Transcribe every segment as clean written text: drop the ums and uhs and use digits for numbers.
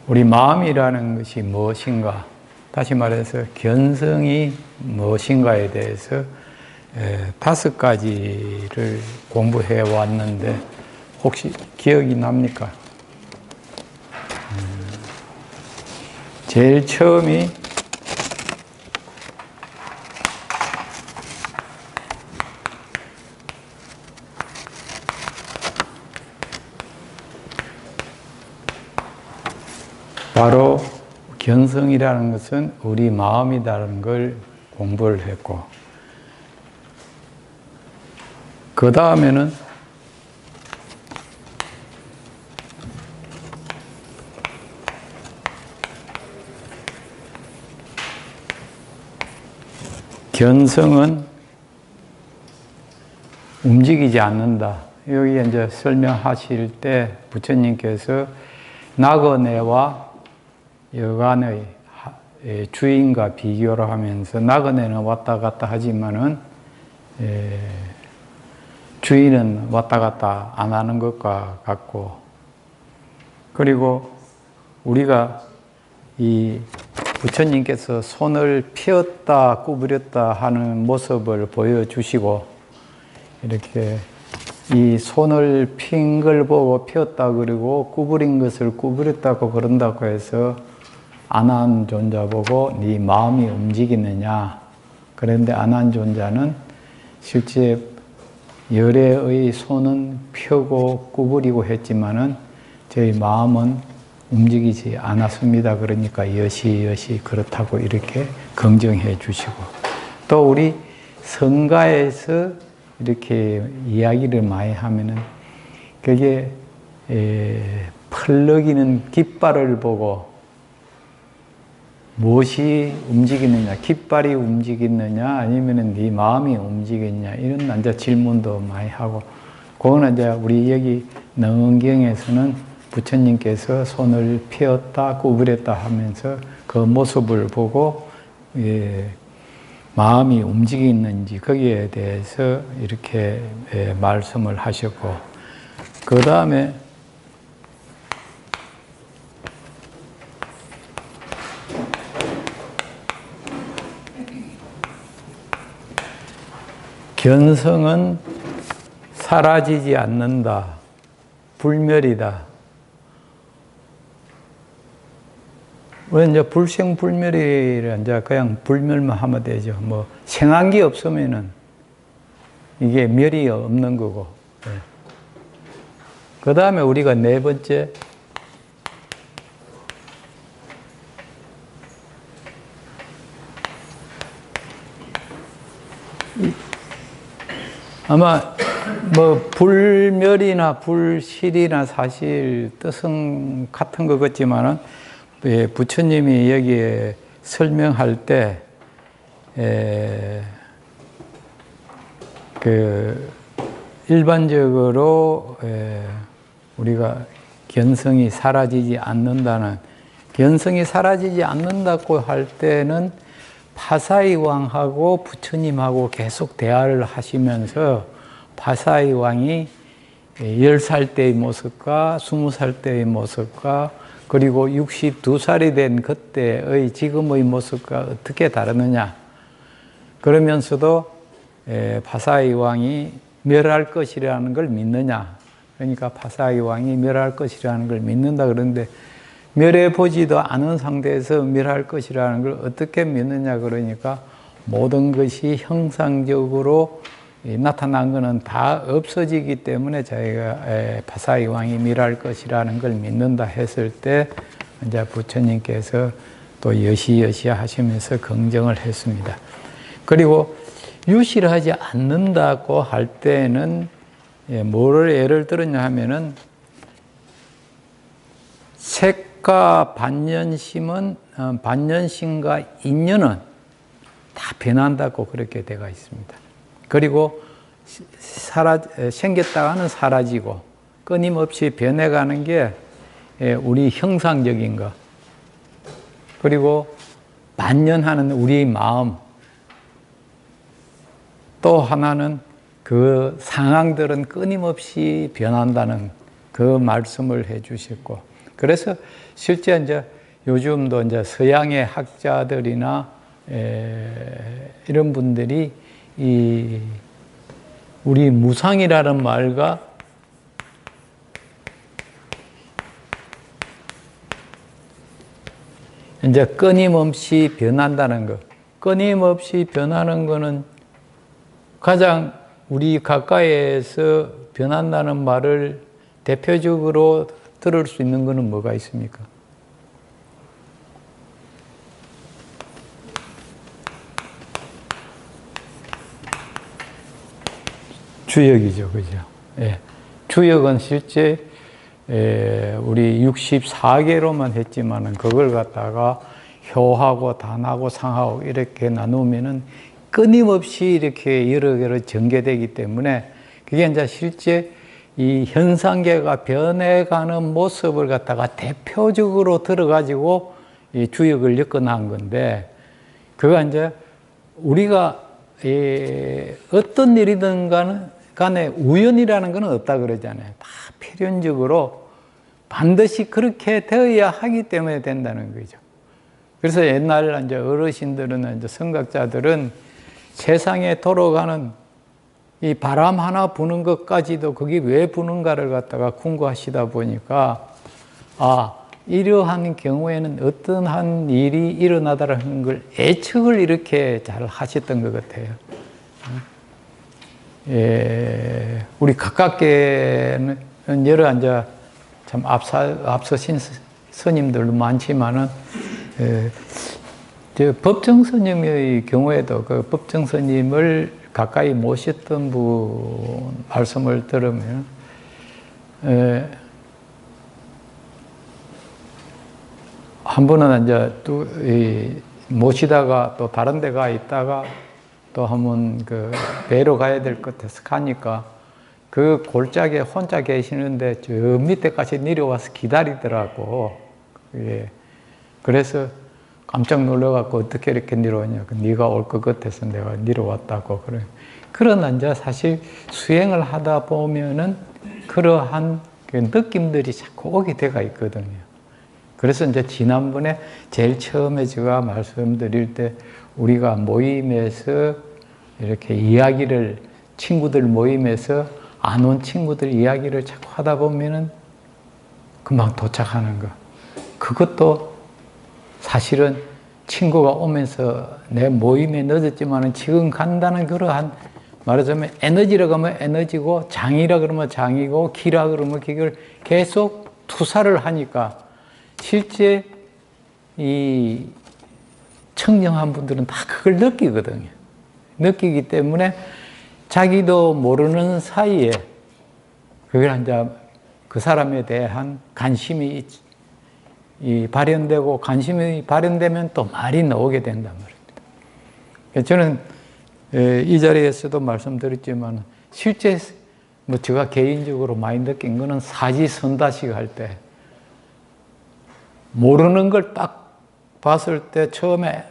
우리 마음이라는 것이 무엇인가? 다시 말해서 견성이 무엇인가에 대해서 5가지를 공부해 왔는데 혹시 기억이 납니까? 제일 처음이 바로 견성이라는 것은 우리 마음이라는 걸 공부를 했고, 그 다음에는 견성은 움직이지 않는다. 여기 이제 설명하실 때 부처님께서 나그네와 여간의 주인과 비교를 하면서 나그네는 왔다 갔다 하지만은 주인은 왔다 갔다 안 하는 것과 같고, 그리고 우리가 이 부처님께서 손을 펴었다 구부렸다 하는 모습을 보여주시고, 이렇게 이 손을 핀 걸 보고 펴었다 그리고 구부린 것을 구부렸다고 그런다고 해서 안한 존자 보고 네 마음이 움직이느냐. 그런데 안한 존자는 실제 열애의 손은 펴고 구부리고 했지만은 저희 마음은 움직이지 않았습니다. 그러니까 여시여시 그렇다고 이렇게 긍정해 주시고, 또 우리 성가에서 이렇게 이야기를 많이 하면은 그게 펄럭이는 깃발을 보고 무엇이 움직이느냐, 깃발이 움직이느냐 아니면은 네 마음이 움직이느냐, 이런 이제 질문도 많이 하고, 그거는 이제 우리 여기 능언경에서는 부처님께서 손을 펴었다 구부렸다 하면서 그 모습을 보고 마음이 움직이는지 거기에 대해서 이렇게 말씀을 하셨고, 그 다음에 견성은 사라지지 않는다. 불멸이다. 왜 이제 불생불멸이라 이제 그냥 불멸만 하면 되죠. 뭐 생한 게 없으면은 이게 멸이 없는 거고. 그 다음에 우리가 네 번째 아마 뭐 불멸이나 불실이나 사실 뜻은 같은 것 같지만은 부처님이 여기에 설명할 때 그 일반적으로 우리가 견성이 사라지지 않는다는, 견성이 사라지지 않는다고 할 때는 파사이 왕하고 부처님하고 계속 대화를 하시면서 파사이 왕이 10살 때의 모습과 20살 때의 모습과 그리고 62살이 된 그때의 지금의 모습과 어떻게 다르느냐, 그러면서도 파사이 왕이 멸할 것이라는 걸 믿느냐, 그러니까 파사이 왕이 멸할 것이라는 걸 믿는다. 그런데 멸해 보지도 않은 상태에서 멸할 것이라는 걸 어떻게 믿느냐, 그러니까 모든 것이 형상적으로 나타난 것은 다 없어지기 때문에 저희가 파사이 왕이 멸할 것이라는 걸 믿는다 했을 때 이제 부처님께서 또 여시여시 하시면서 긍정을 했습니다. 그리고 유실하지 않는다고 할 때는 뭐를 예를 들었냐 하면은 색과 반년심과 인연은 다 변한다고 그렇게 되어 있습니다. 그리고 생겼다가는 사라지고 끊임없이 변해가는 게 우리 형상적인 것, 그리고 만연하는 우리 마음, 또 하나는 그 상황들은 끊임없이 변한다는 그 말씀을 해 주셨고, 그 그래서 실제 이제 요즘도 이제 서양의 학자들이나 이런 분들이 이 우리 무상이라는 말과 이제 끊임없이 변한다는 것, 끊임없이 변하는 것은 가장 우리 가까이에서 변한다는 말을 대표적으로 들을 수 있는 것은 뭐가 있습니까? 주역이죠, 그죠? 예. 주역은 실제 우리 64개로만 했지만은 그걸 갖다가 효하고 단하고 상하고 이렇게 나누면은 끊임없이 이렇게 여러 개로 전개되기 때문에 그게 이제 실제 이 현상계가 변해가는 모습을 갖다가 대표적으로 들어가지고 이 주역을 엮어놓은 건데, 그가 이제 우리가 어떤 일이든 간에 우연이라는 건 없다 그러잖아요. 다 필연적으로 반드시 그렇게 되어야 하기 때문에 된다는 거죠. 그래서 옛날 이제 어르신들은, 이제 성각자들은 세상에 돌아가는 이 바람 하나 부는 것까지도 그게 왜 부는가를 갖다가 궁금하시다 보니까, 이러한 경우에는 어떤 한 일이 일어나다라는 걸 예측을 이렇게 잘 하셨던 것 같아요. 우리 가깝게는 여러 이제 참 앞서신 스님들도 많지만은, 법정 스님의 경우에도 그 법정 스님을 가까이 모셨던 분 말씀을 들으면, 한 번은 이제 또 모시다가 또 다른 데 가 있다가 또 한번 그 배로 가야 될 것 같아서 가니까 그 골짜기에 혼자 계시는데 저 밑에까지 내려와서 기다리더라고. 예. 그래서 깜짝 놀라갖고 어떻게 이렇게 내려오냐. 네가 올 것 같아서 내가 내려왔다고. 그래. 그러나 이제 사실 수행을 하다 보면은 그러한 그 느낌들이 자꾸 오게 돼가 있거든요. 그래서 이제 지난번에 제일 처음에 제가 말씀드릴 때 우리가 모임에서 이렇게 이야기를, 친구들 모임에서 안 온 친구들 이야기를 자꾸 하다 보면은 금방 도착하는 거. 그것도 사실은 친구가 오면서 내 모임에 늦었지만은 지금 간다는 그러한, 말하자면 에너지라 그러면 에너지고, 장이라 그러면 장이고, 기라 그러면 기를 계속 투사를 하니까 실제 이 청정한 분들은 다 그걸 느끼거든요. 느끼기 때문에 자기도 모르는 사이에 그걸 이제 그 사람에 대한 관심이 발현되고, 관심이 발현되면 또 말이 나오게 된단 말입니다. 저는 이 자리에서도 말씀드렸지만 실제 뭐 제가 개인적으로 많이 느낀 거는 사지선다식 할 때 모르는 걸 딱 봤을 때 처음에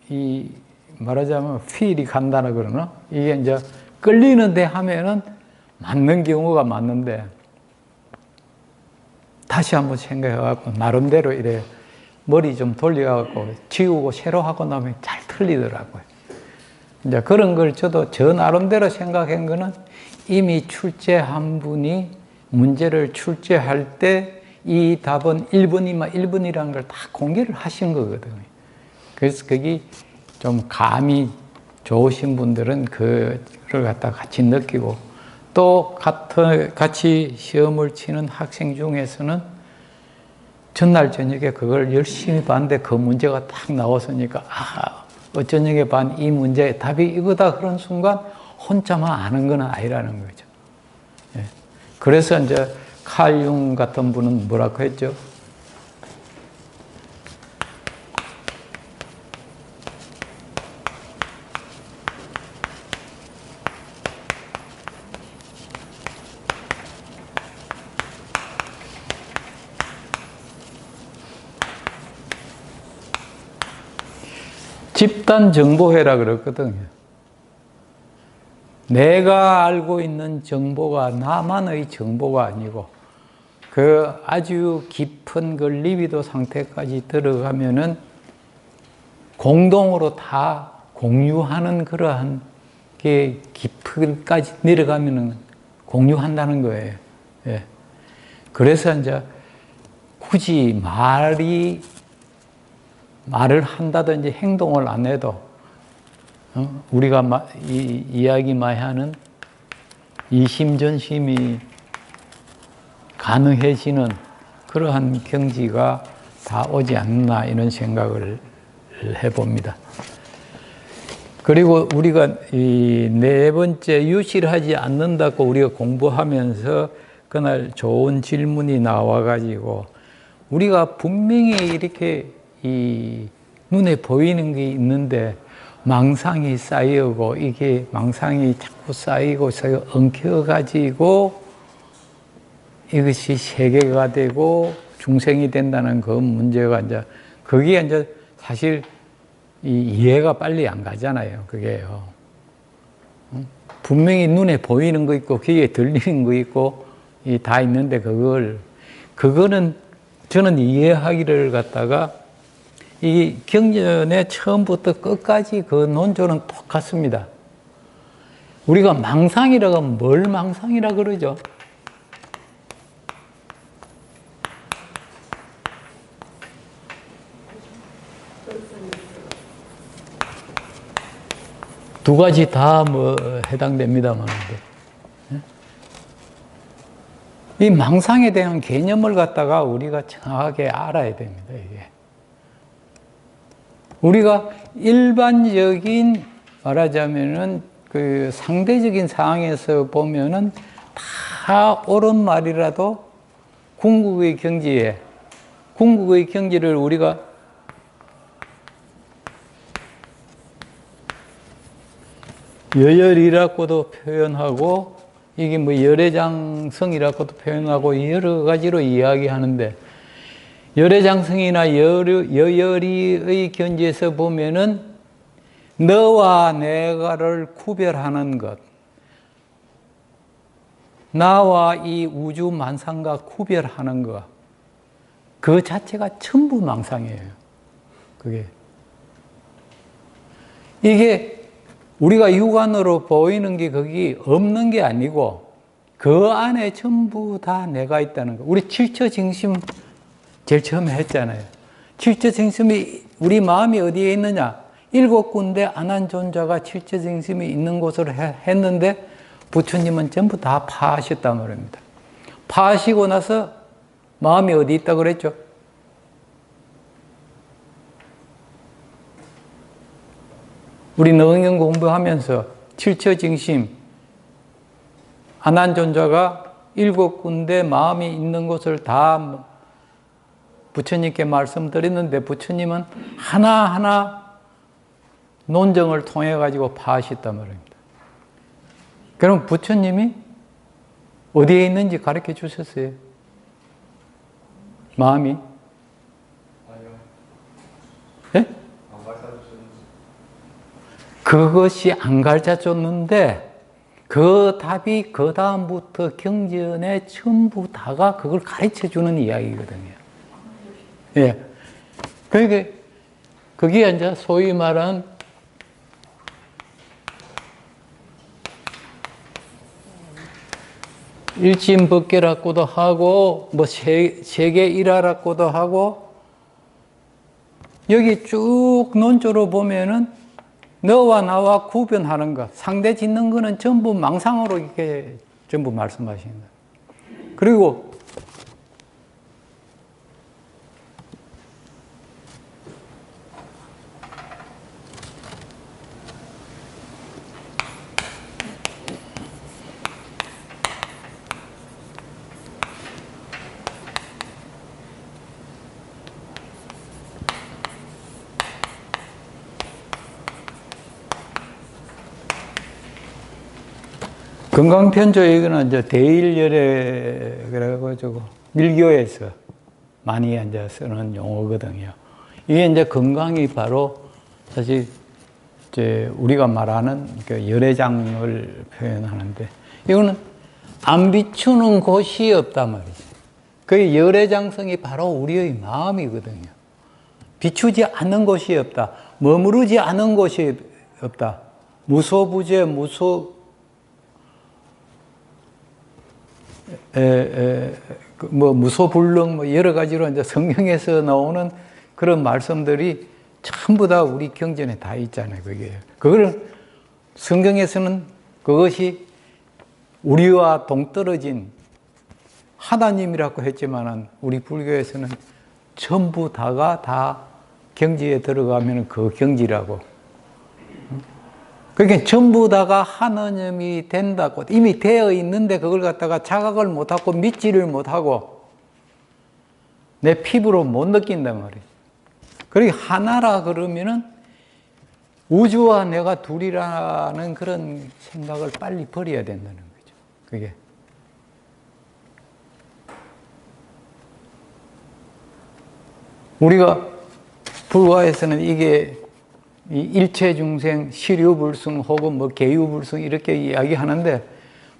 이 말하자면 필이 간다나 그러나, 이게 이제 끌리는데 하면은 맞는 경우가 맞는데 다시 한번 생각해갖고 나름대로 이래 머리 좀 돌려갖고 지우고 새로 하고 나면 잘 틀리더라고요. 이제 그런 걸 저도 저 나름대로 생각한 거는 이미 출제한 분이 문제를 출제할 때 이 답은 1번이면 1번이라는 걸 다 공개를 하신 거거든요. 그래서 그게 좀 감이 좋으신 분들은 그걸 갖다 같이 느끼고, 또 같이 시험을 치는 학생 중에서는 전날 저녁에 그걸 열심히 봤는데 그 문제가 딱 나왔으니까 어쩌녁에 반 이 문제의 답이 이거다 그런 순간 혼자만 아는 건 아니라는 거죠. 예. 그래서 이제 칼 융 같은 분은 뭐라고 했죠? 집단 정보회라 그랬거든요. 내가 알고 있는 정보가 나만의 정보가 아니고 그 아주 깊은 그 리비도 상태까지 들어가면은 공동으로 다 공유하는 그러한 게 깊이까지 내려가면은 공유한다는 거예요. 예. 그래서 이제 굳이 말을 한다든지 행동을 안 해도 우리가 이야기 많이 하는 이심전심이 가능해지는 그러한 경지가 다 오지 않나 이런 생각을 해봅니다. 그리고 우리가 이 네 번째 유실하지 않는다고 우리가 공부하면서 그날 좋은 질문이 나와가지고 우리가 분명히 이렇게 이 눈에 보이는 게 있는데 망상이 쌓이고 이게 망상이 자꾸 쌓이고 엉켜가지고 이것이 세계가 되고 중생이 된다는 그 문제가 이제 그게 이제 사실 이해가 빨리 안 가잖아요. 그게요. 분명히 눈에 보이는 거 있고 귀에 들리는 거 있고 다 있는데 그거는 저는 이해하기를 갖다가 이 경전의 처음부터 끝까지 그 논조는 똑같습니다. 우리가 망상이라고 하면 뭘 망상이라 그러죠? 두 가지 다 뭐 해당됩니다만, 이 망상에 대한 개념을 갖다가 우리가 정확하게 알아야 됩니다, 이게. 우리가 일반적인 말하자면은 그 상대적인 상황에서 보면은 다 옳은 말이라도 궁극의 경지를 우리가 여열이라고도 표현하고 이게 뭐 열애장성이라고도 표현하고 여러 가지로 이야기하는데 열애장성이나 여열이의 견지에서 보면은 너와 내가를 구별하는 것, 나와 이 우주 만상과 구별하는 것, 그 자체가 전부 망상이에요. 이게 우리가 육안으로 보이는 게 거기 없는 게 아니고 그 안에 전부 다 내가 있다는 거. 우리 칠처징심 제일 처음에 했잖아요. 칠처징심이 우리 마음이 어디에 있느냐? 7군데 안한존자가 칠처징심이 있는 곳으로 했는데 부처님은 전부 다 파하셨단 말입니다. 파하시고 나서 마음이 어디 있다고 그랬죠? 우리 능경 공부하면서 칠처징심, 안한존자가 7군데 마음이 있는 곳을 다 부처님께 말씀드렸는데 부처님은 하나하나 논정을 통해 가지고 파하셨단 말입니다. 그럼 부처님이 어디에 있는지 가르쳐 주셨어요? 마음이? 아니요. 예? 그것이 안 가르쳐 줬는데 그 답이 그 다음부터 경전에 전부 다가 그걸 가르쳐 주는 이야기거든요. 예. 그러니까 그게 이제 소위 말한 일심법계라고도 하고 뭐 세계 일화라고도 하고 여기 쭉 논조로 보면은 너와 나와 구별하는 것, 상대 짓는 거는 전부 망상으로 이렇게 전부 말씀하시는 거예요. 그리고 건강편조에는 이제 대일열애 그래가지고 밀교에서 많이 이제 쓰는 용어거든요. 이게 이제 건강이 바로 사실 이제 우리가 말하는 그 열애장을 표현하는데 이거는 안 비추는 곳이 없단 말이죠. 그 열애장성이 바로 우리의 마음이거든요. 비추지 않는 곳이 없다. 머무르지 않은 곳이 없다. 무소부재, 무소불능, 여러 가지로 이제 성경에서 나오는 그런 말씀들이 전부 다 우리 경전에 다 있잖아요. 그걸 성경에서는 그것이 우리와 동떨어진 하나님이라고 했지만은 우리 불교에서는 전부 다가 다 경지에 들어가면 그 경지라고. 그러니까 전부 다가 하나님이 된다고 이미 되어 있는데 그걸 갖다가 자각을 못하고 믿지를 못하고 내 피부로 못 느낀단 말이에요. 그러니까 하나라 그러면은 우주와 내가 둘이라는 그런 생각을 빨리 버려야 된다는 거죠. 그게. 우리가 불과에서는 이게 일체 중생, 시류불승 혹은 뭐 계유불승 이렇게 이야기하는데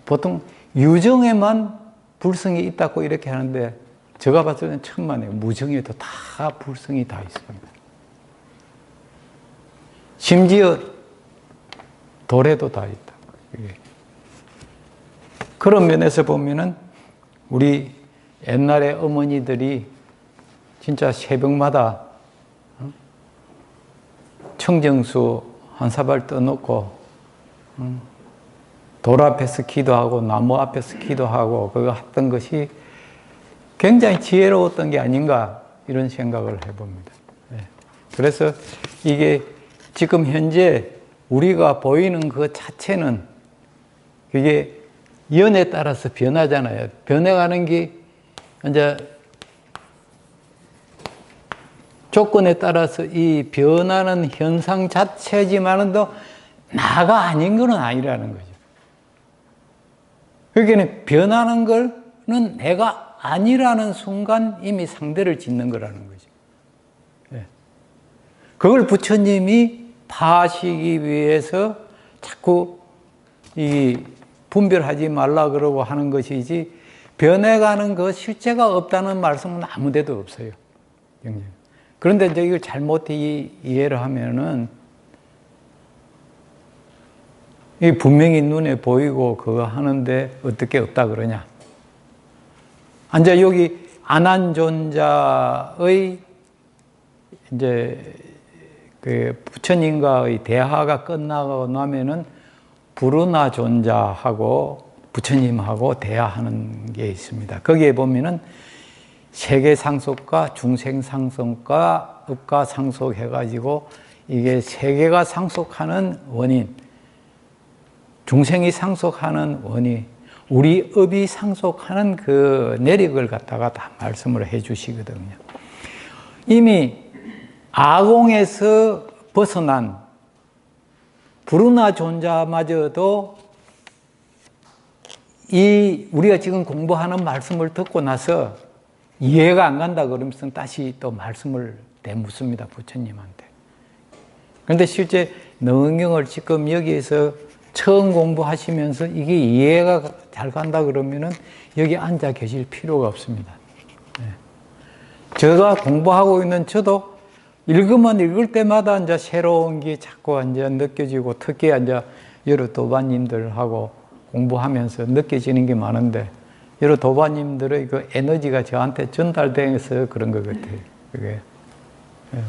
보통 유정에만 불승이 있다고 이렇게 하는데 제가 봤을 때는 천만에요. 무정에도 다 불승이 다 있습니다. 심지어 돌에도 다 있다. 그런 면에서 보면은 우리 옛날에 어머니들이 진짜 새벽마다 청정수 한 사발 떠놓고 돌 앞에서 기도하고 나무 앞에서 기도하고 그거 했던 것이 굉장히 지혜로웠던 게 아닌가 이런 생각을 해봅니다. 그래서 이게 지금 현재 우리가 보이는 그 자체는 그게 연에 따라서 변하잖아요. 변해가는 게 이제 조건에 따라서 이 변하는 현상 자체지만은 나가 아닌 건 아니라는 거죠. 그러니까 변하는 거는 내가 아니라는 순간 이미 상대를 짓는 거라는 거죠. 그걸 부처님이 파시기 위해서 자꾸 이 분별하지 말라 그러고 하는 것이지 변해가는 그 실체가 없다는 말씀은 아무 데도 없어요. 그런데 이제 이걸 잘못 이해를 하면은 이 분명히 눈에 보이고 그거 하는데 어떻게 없다 그러냐. 이제 여기 안한존자의 이제 그 부처님과의 대화가 끝나고 나면은 불운하 존자하고 부처님하고 대화하는 게 있습니다. 거기에 보면은 세계 상속과 중생 상속과 업과 상속 해가지고 이게 세계가 상속하는 원인, 중생이 상속하는 원인, 우리 업이 상속하는 그 내력을 갖다가 다 말씀을 해 주시거든요. 이미 아공에서 벗어난 불운하 존자마저도 이 우리가 지금 공부하는 말씀을 듣고 나서 이해가 안 간다 그러면서 다시 또 말씀을 되묻습니다, 부처님한테. 그런데 실제 능경을 지금 여기에서 처음 공부하시면서 이게 이해가 잘 간다 그러면은 여기 앉아 계실 필요가 없습니다. 제가 공부하고 있는 저도 읽으면 읽을 때마다 이제 새로운 게 자꾸 이제 느껴지고 특히 이제 여러 도반님들하고 공부하면서 느껴지는 게 많은데 여러 도반님들의 그 에너지가 저한테 전달돼서 그런 것 같아요. 그게.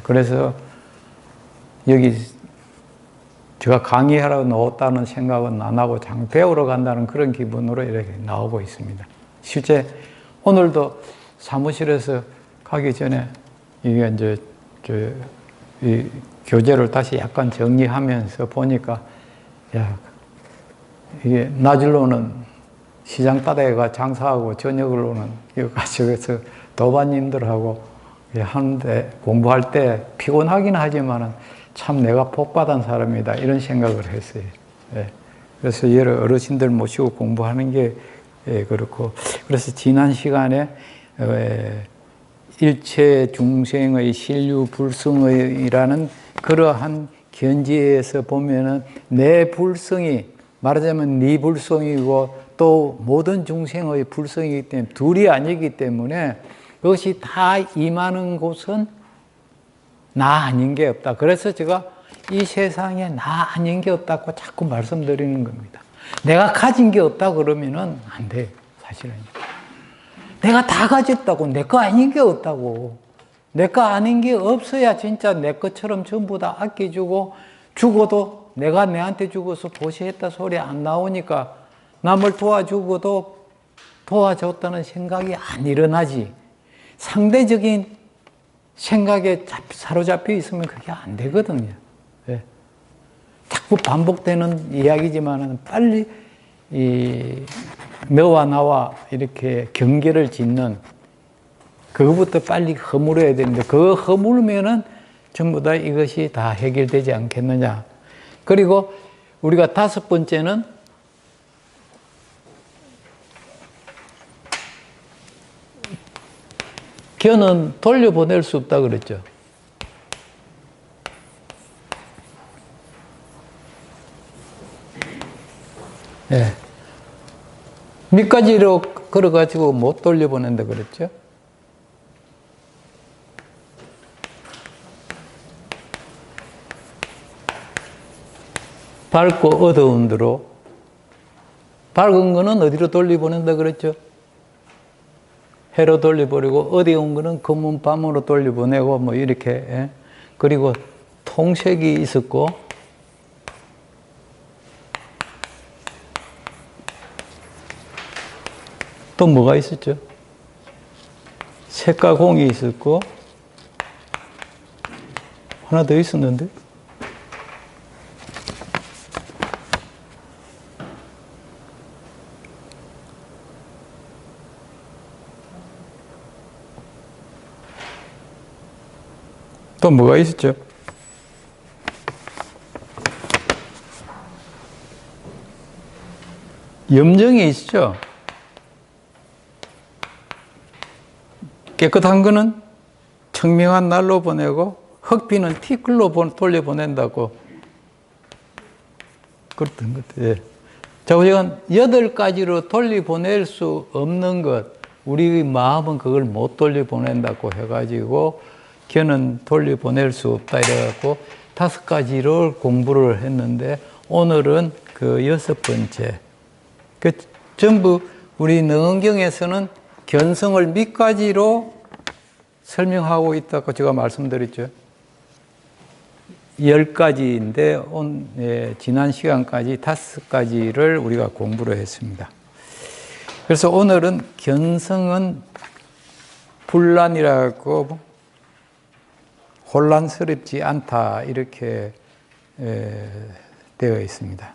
그래서 여기 제가 강의하러 나왔다는 생각은 안 하고 장 배우러 간다는 그런 기분으로 이렇게 나오고 있습니다. 실제 오늘도 사무실에서 가기 전에 이게 이제 이 교재를 다시 약간 정리하면서 보니까 야 이게 낮으로는 시장 바닥에가 장사하고 저녁으로는 여기서 도반님들하고 하는데 공부할 때 피곤하긴 하지만은 참 내가 복받은 사람이다 이런 생각을 했어요. 그래서 여러 어르신들 모시고 공부하는 게 그렇고 그래서 지난 시간에 일체 중생의 신류 불성의라는 그러한 견지에서 보면은 내 불성이 말하자면 네 불성이고 또 모든 중생의 불성이기 때문에 둘이 아니기 때문에 그것이 다 임하는 곳은 나 아닌 게 없다. 그래서 제가 이 세상에 나 아닌 게 없다고 자꾸 말씀드리는 겁니다. 내가 가진 게 없다 그러면은 안 돼요. 사실은. 내가 다 가졌다고 내 거 아닌 게 없다고. 내 거 아닌 게 없어야 진짜 내 것처럼 전부 다 아껴주고 죽어도 내가 내한테 죽어서 보시했다 소리 안 나오니까 남을 도와주고도 도와줬다는 생각이 안 일어나지. 상대적인 생각에 사로잡혀 있으면 그게 안 되거든요. 네. 자꾸 반복되는 이야기지만 빨리 너와 나와 이렇게 경계를 짓는 그거부터 빨리 허물어야 되는데 그거 허물면은 전부 다 이것이 다 해결되지 않겠느냐. 그리고 우리가 5번째는 견은 돌려보낼 수 없다 그랬죠. 예. 밑가지로 걸어가지고 못 돌려보낸다 그랬죠. 밝고 어두운 데로. 밝은 거는 어디로 돌려보낸다 그랬죠. 해로 돌려보내고 어두운 거는 검은 밤으로 돌려보내고 뭐 이렇게. 예. 그리고 통색이 있었고 또 뭐가 있었죠? 색가공이 있었고 하나 더 있었는데 또 뭐가 있었죠? 염정이 있죠? 깨끗한 거는 청명한 날로 보내고 흙비는 티끌로 돌려보낸다고 그랬던 것 같아요. 예. 자, 우리가 8가지로 돌려보낼 수 없는 것, 우리 마음은 그걸 못 돌려보낸다고 해가지고 걔는 돌려보낼 수 없다 이래갖고 5가지를 공부를 했는데 오늘은 그 6번째. 그 전부 우리 능언경에서는 견성을 몇 가지로 설명하고 있다고 제가 말씀드렸죠. 10가지인데 지난 시간까지 5가지를 우리가 공부를 했습니다. 그래서 오늘은 견성은 분란이라고 혼란스럽지 않다 이렇게 되어 있습니다.